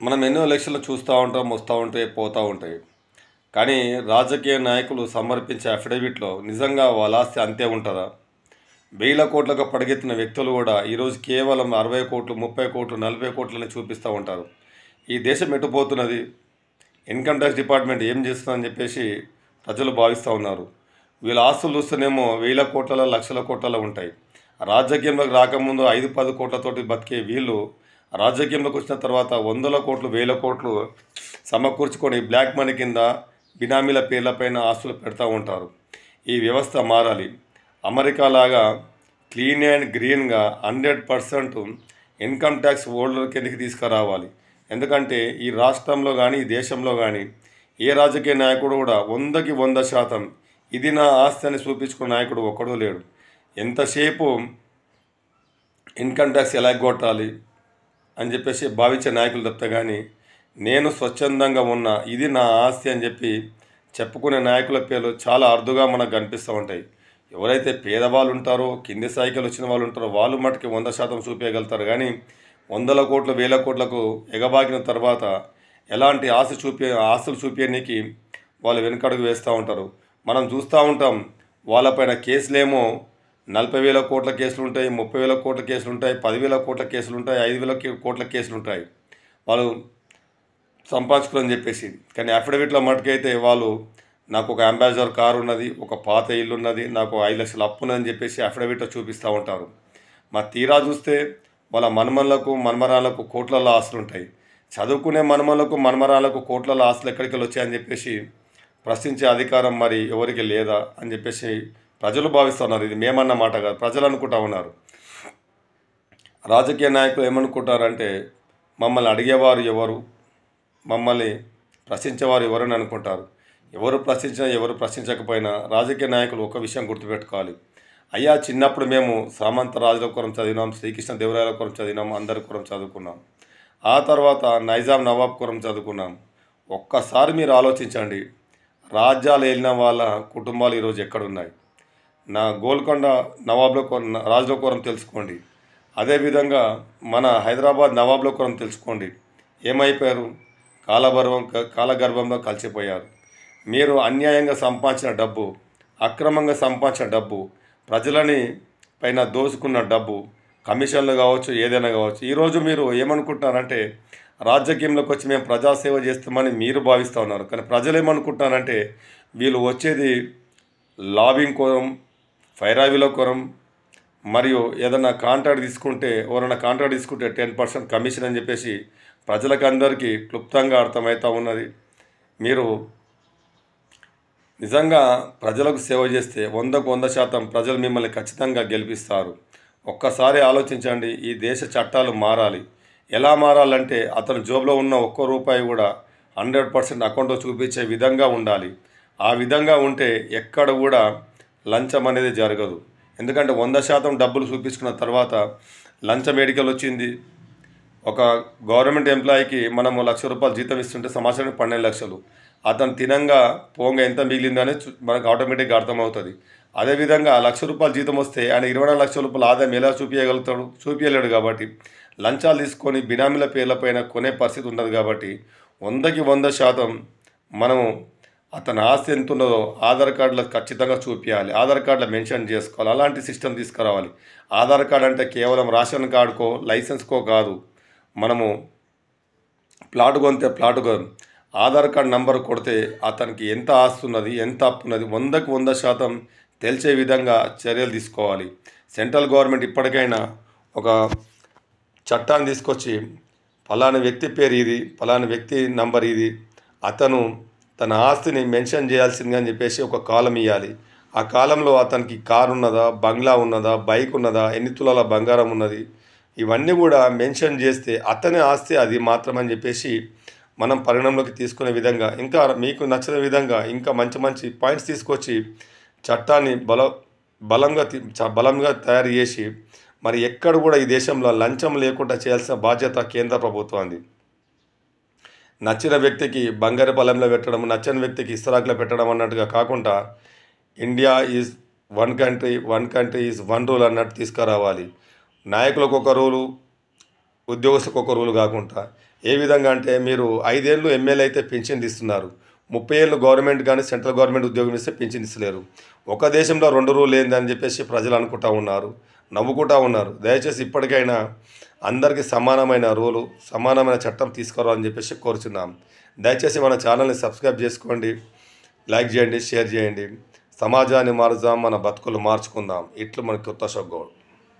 మనం ఎన్నో ఎలక్షన్లు చూస్తూ ఉంటాం, వస్తూ ఉంటాయి, పోతూ ఉంటాయి. కానీ రాజకీయ నాయకులు సమర్పించే అఫిడవిట్లో నిజంగా వాళ్ళ ఆస్తి అంతే ఉంటుందా? వేల కోట్లకు పడగెత్తిన వ్యక్తులు కూడా ఈరోజు కేవలం 60 కోట్లు, 30 కోట్లు, 40 కోట్లని చూపిస్తూ ఉంటారు. ఈ దేశం ఎటుపోతున్నది? ఇన్కమ్ ట్యాక్స్ డిపార్ట్మెంట్ ఏం చేస్తుందని చెప్పేసి ప్రజలు భావిస్తూ ఉన్నారు. వీళ్ళ ఆస్తులు చూస్తేనేమో వేల కోట్ల, లక్షల కోట్లలో ఉంటాయి. రాజకీయంలోకి రాకముందు 5-10 కోట్లతోటి బతికే వీళ్ళు రాజకీయంలోకి వచ్చిన తర్వాత వందల కోట్లు, వేల కోట్లు సమకూర్చుకొని బ్లాక్ మనీ కింద బినామీల పేర్లపైన ఆస్తులు పెడతా ఉంటారు. ఈ వ్యవస్థ మారాలి. అమెరికా లాగా క్లీన్ అండ్ గ్రీన్గా 100% ఇన్కమ్ ట్యాక్స్ హోల్డర్ కిందకి తీసుకురావాలి. ఎందుకంటే ఈ రాష్ట్రంలో కానీ ఈ దేశంలో కానీ ఏ రాజకీయ నాయకుడు కూడా 100కి 100% ఇది నా ఆస్తి అని చూపించుకున్న నాయకుడు ఒక్కడూ లేడు. ఎంతసేపు ఇన్కమ్ ట్యాక్స్ ఎలా కొట్టాలి అని చెప్పేసి భావించే నాయకులు తప్ప కానీ నేను స్వచ్ఛందంగా ఉన్న ఇది నా ఆస్తి అని చెప్పి చెప్పుకునే నాయకుల పేర్లు చాలా అరుదుగా మనకు కనిపిస్తూ ఉంటాయి. ఎవరైతే పేదవాళ్ళు ఉంటారో, కింది స్థాయికి వచ్చిన వాళ్ళు ఉంటారో వాళ్ళు మటుకి 100% చూపించగలుగుతారు. కానీ వందల కోట్లు, వేల కోట్లకు ఎగబాకిన తర్వాత ఎలాంటి ఆస్తులు చూపించడానికి వాళ్ళు వెనుకడుగు వేస్తూ ఉంటారు. మనం చూస్తూ ఉంటాం. వాళ్ళపైన కేసులేమో 40,000 కోట్ల కేసులు ఉంటాయి, 30,000 కోట్ల కేసులు ఉంటాయి, 10,000 కోట్ల కేసులు ఉంటాయి, 5,000 కోట్ల కేసులు ఉంటాయి వాళ్ళు సంపాదించుకోని చెప్పేసి. కానీ అఫిడవిట్లో మటుకైతే వాళ్ళు నాకు ఒక అంబాసిడర్ కారు ఉన్నది, ఒక పాత ఇల్లు ఉన్నది, నాకు 5 లక్షల అప్పు ఉన్నదని చెప్పేసి అఫిడవిట్లో చూపిస్తూ ఉంటారు. మా తీరా చూస్తే వాళ్ళ మన్మన్లకు, మన్మరాలకు కోట్లలో ఆస్తులు ఉంటాయి. చదువుకునే మన్మలకు, మన్మరాలకు కోట్లలో ఆస్తులు ఎక్కడికి వచ్చాయని చెప్పేసి ప్రశ్నించే అధికారం మరి ఎవరికి లేదా అని చెప్పేసి ప్రజలు భావిస్తున్నారు. ఇది మేమన్న మాట కాదు, ప్రజలు అనుకుంటా ఉన్నారు. రాజకీయ నాయకులు ఏమనుకుంటారంటే మమ్మల్ని అడిగేవారు ఎవరు, మమ్మల్ని ప్రశ్నించేవారు ఎవరని అనుకుంటారు. ఎవరు ప్రశ్నించినా ఎవరు ప్రశ్నించకపోయినా రాజకీయ నాయకులు ఒక విషయం గుర్తుపెట్టుకోవాలి. అయ్యా, చిన్నప్పుడు మేము సామంత రాజుల కొరం చదివినాం, శ్రీకృష్ణ దేవరాయల కొరం చదివినాం, అందరి కొరం చదువుకున్నాం. ఆ తర్వాత నైజాం నవాబ్ కొరం చదువుకున్నాం. ఒక్కసారి మీరు ఆలోచించండి, రాజ్యాలు ఏలిన వాళ్ళ కుటుంబాలు ఈరోజు ఎక్కడున్నాయి? నా గోల్కొండ నవాబ్ల రాజుల కోరం తెలుసుకోండి. అదేవిధంగా మన హైదరాబాద్ నవాబ్ల కోరం తెలుసుకోండి. ఏమైపోయారు? కాలగర్భంలో కలిసిపోయారు. మీరు అన్యాయంగా సంపాదించిన డబ్బు, అక్రమంగా సంపాదించిన డబ్బు, ప్రజలని పైన దోసుకున్న డబ్బు, కమిషన్లు కావచ్చు, ఏదైనా కావచ్చు. ఈరోజు మీరు ఏమనుకుంటున్నారంటే రాజకీయంలోకి వచ్చి మేము ప్రజాసేవ చేస్తామని మీరు భావిస్తూ ఉన్నారు. కానీ ప్రజలు ఏమనుకుంటున్నారంటే వీళ్ళు వచ్చేది లాబింగ్ కోరం, ఫైరావిల కోరం, మరియు ఏదైనా కాంట్రాక్ట్ తీసుకుంటే 10% కమిషన్ అని చెప్పేసి ప్రజలకు అందరికీ క్లుప్తంగా అర్థమవుతూ ఉన్నది. మీరు నిజంగా ప్రజలకు సేవ చేస్తే 100కు 100% ప్రజలు మిమ్మల్ని ఖచ్చితంగా గెలిపిస్తారు. ఒక్కసారి ఆలోచించండి. ఈ దేశ చట్టాలు మారాలి. ఎలా మారాలంటే అతని జోబులో ఉన్న ఒక్క రూపాయి కూడా 100% అకౌంట్లో చూపించే విధంగా ఉండాలి. ఆ విధంగా ఉంటే ఎక్కడ కూడా లంచం అనేది జరగదు. ఎందుకంటే 100% డబ్బులు చూపించుకున్న తర్వాత లంచం ఏడికలు వచ్చింది. ఒక గవర్నమెంట్ ఎంప్లాయీకి మనము ₹1,00,000 జీతం ఇస్తుంటే సంవత్సరానికి 12 లక్షలు. అతను తినంగా పోంగా ఎంత మిగిలిందని మనకు ఆటోమేటిక్గా అర్థమవుతుంది. అదేవిధంగా ₹1,00,000 జీతం వస్తే ఆయన 24 లక్షల రూపాయల ఆదాయం ఎలా చూపించగలుగుతాడు? చూపించలేడు. కాబట్టి లంచాలు తీసుకొని బినామీల పేర్లపైన కొనే పరిస్థితి ఉండదు. కాబట్టి 100కి 100% మనము అతని ఆస్తి ఎంత ఉన్నదో ఆధార్ కార్డులో ఖచ్చితంగా చూపించాలి. ఆధార్ కార్డులో మెన్షన్ చేసుకోవాలి. అలాంటి సిస్టమ్ తీసుకురావాలి. ఆధార్ కార్డు అంటే కేవలం రేషన్ కార్డుకో, లైసెన్స్కో కాదు. మనము ప్లాట్ కొంటే ప్లాటుకో ఆధార్ కార్డు నంబర్ కొడితే అతనికి ఎంత ఆస్తి ఉన్నది, ఎంత అప్పు ఉన్నది 100కి 100% తెలిసే విధంగా చర్యలు తీసుకోవాలి. సెంట్రల్ గవర్నమెంట్ ఇప్పటికైనా ఒక చట్టాన్ని తీసుకొచ్చి ఫలానా వ్యక్తి పేరు ఇది, ఫలానా వ్యక్తి నంబర్ ఇది, అతను తన ఆస్తిని మెన్షన్ చేయాల్సిందిగా అని చెప్పేసి ఒక కాలం ఇవ్వాలి. ఆ కాలంలో అతనికి కారు ఉన్నదా, బంగ్లా ఉన్నదా, బైక్ ఉన్నదా, ఎన్ని తులాల బంగారం ఉన్నది, ఇవన్నీ కూడా మెన్షన్ చేస్తే అతని ఆస్తి అది మాత్రమని చెప్పేసి మనం పరిగణంలోకి తీసుకునే విధంగా, ఇంకా మీకు నచ్చిన విధంగా ఇంకా మంచి మంచి పాయింట్స్ తీసుకొచ్చి చట్టాన్ని బలంగా తయారు చేసి మరి ఎక్కడ కూడా ఈ దేశంలో లంచం లేకుండా చేయాల్సిన బాధ్యత కేంద్ర ప్రభుత్వాన్ని. నచ్చిన వ్యక్తికి బంగారు పళ్ళెంలో పెట్టడం, నచ్చని వ్యక్తికి ఇస్తరాకులో పెట్టడం అన్నట్టుగా కాకుండా India is one country is one rule అన్నట్టు తీసుకురావాలి. నాయకులకు ఒక రూలు, ఉద్యోగస్తులకు ఒక రూలు కాకుండా ఏ విధంగా అంటే మీరు 5 ఏళ్ళు ఎమ్మెల్యే అయితే పింఛన్ ఇస్తున్నారు. 30 ఏళ్ళు గవర్నమెంట్ కానీ సెంట్రల్ గవర్నమెంట్ ఉద్యోగం ఇస్తే పింఛన్ ఇస్తలేరు. ఒక దేశంలో 2 రూల్ ఏందని చెప్పేసి ప్రజలు అనుకుంటా ఉన్నారు, నవ్వుకుంటా ఉన్నారు. దయచేసి ఇప్పటికైనా అందరికీ సమానమైన రూలు, సమానమైన చట్టం తీసుకురావాలని చెప్పేసి కోరుచున్నాం. దయచేసి మన ఛానల్ని సబ్స్క్రైబ్ చేసుకోండి, లైక్ చేయండి, షేర్ చేయండి. సమాజాన్ని మారుదాం, మన బతుకులు మార్చుకుందాం. ఇట్లు మన కొత్త షో గౌడ్.